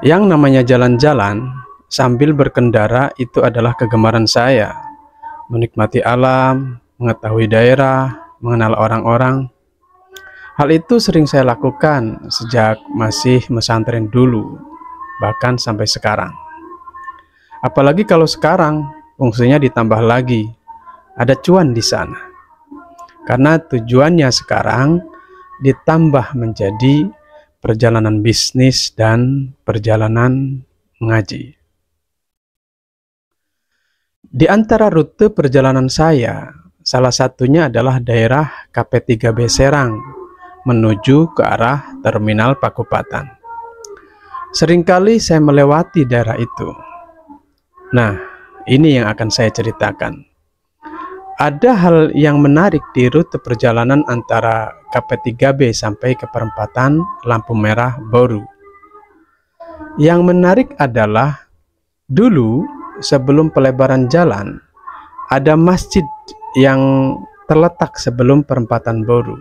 Yang namanya jalan-jalan sambil berkendara itu adalah kegemaran saya. Menikmati alam, mengetahui daerah, mengenal orang-orang. Hal itu sering saya lakukan sejak masih pesantren dulu, bahkan sampai sekarang. Apalagi kalau sekarang fungsinya ditambah lagi, ada cuan di sana. Karena tujuannya sekarang ditambah menjadi perjalanan bisnis dan perjalanan mengaji. Di antara rute perjalanan saya, salah satunya adalah daerah KP3B Serang menuju ke arah Terminal Pakupatan. Seringkali saya melewati daerah itu. Nah, ini yang akan saya ceritakan. Ada hal yang menarik di rute perjalanan antara KP3B sampai ke perempatan lampu merah Boru. Yang menarik adalah dulu sebelum pelebaran jalan ada masjid yang terletak sebelum perempatan Boru.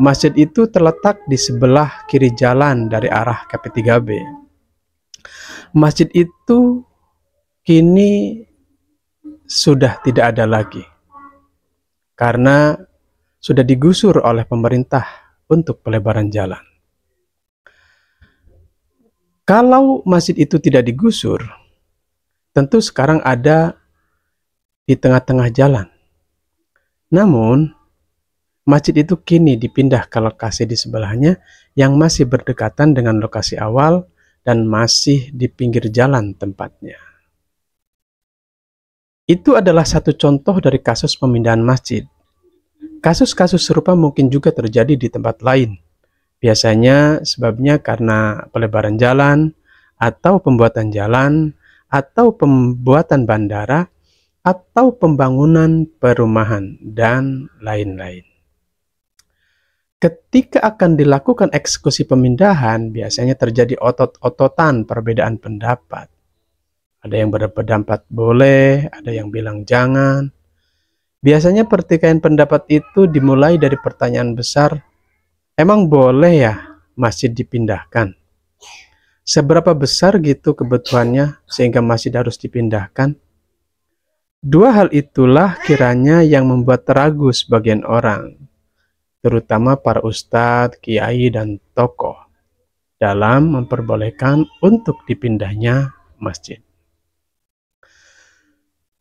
Masjid itu terletak di sebelah kiri jalan dari arah KP3B. Masjid itu kini sudah tidak ada lagi karena sudah digusur oleh pemerintah untuk pelebaran jalan. Kalau masjid itu tidak digusur, tentu sekarang ada di tengah-tengah jalan. Namun, masjid itu kini dipindah ke lokasi di sebelahnya yang masih berdekatan dengan lokasi awal dan masih di pinggir jalan tempatnya. Itu adalah satu contoh dari kasus pemindahan masjid. Kasus-kasus serupa mungkin juga terjadi di tempat lain. Biasanya sebabnya karena pelebaran jalan, atau pembuatan jalan, atau pembuatan bandara, atau pembangunan perumahan, dan lain-lain. Ketika akan dilakukan eksekusi pemindahan, biasanya terjadi otot-ototan perbedaan pendapat. Ada yang berpendapat boleh, ada yang bilang jangan. Biasanya pertikaian pendapat itu dimulai dari pertanyaan besar, emang boleh ya masjid dipindahkan? Seberapa besar gitu kebutuhannya sehingga masjid harus dipindahkan? Dua hal itulah kiranya yang membuat ragu sebagian orang, terutama para ustadz, kiai, dan tokoh dalam memperbolehkan untuk dipindahnya masjid.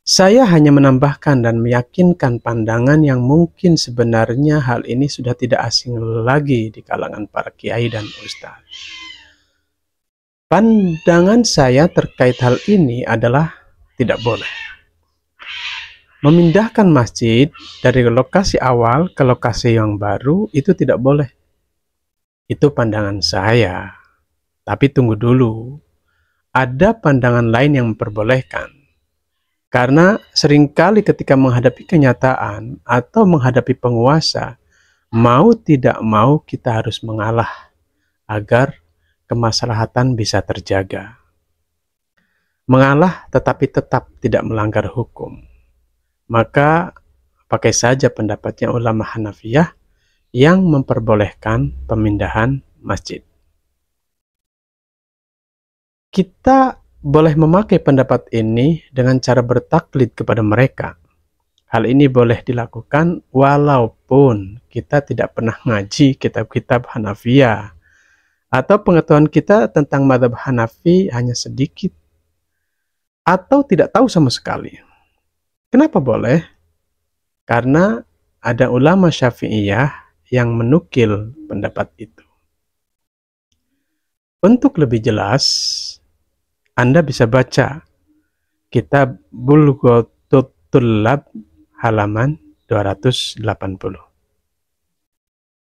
Saya hanya menambahkan dan meyakinkan pandangan yang mungkin sebenarnya hal ini sudah tidak asing lagi di kalangan para kiai dan ustadz. Pandangan saya terkait hal ini adalah tidak boleh. Memindahkan masjid dari lokasi awal ke lokasi yang baru itu tidak boleh. Itu pandangan saya. Tapi tunggu dulu. Ada pandangan lain yang memperbolehkan. Karena seringkali ketika menghadapi kenyataan atau menghadapi penguasa, mau tidak mau kita harus mengalah agar kemaslahatan bisa terjaga. Mengalah tetapi tetap tidak melanggar hukum. Maka pakai saja pendapatnya ulama Hanafiyah yang memperbolehkan pemindahan masjid. Kita boleh memakai pendapat ini dengan cara bertaklid kepada mereka. Hal ini boleh dilakukan walaupun kita tidak pernah ngaji kitab-kitab Hanafiyah atau pengetahuan kita tentang mazhab Hanafi hanya sedikit atau tidak tahu sama sekali. Kenapa boleh? Karena ada ulama Syafi'iyah yang menukil pendapat itu. Untuk lebih jelas, Anda bisa baca kitab Bulghatul Tullab halaman 280.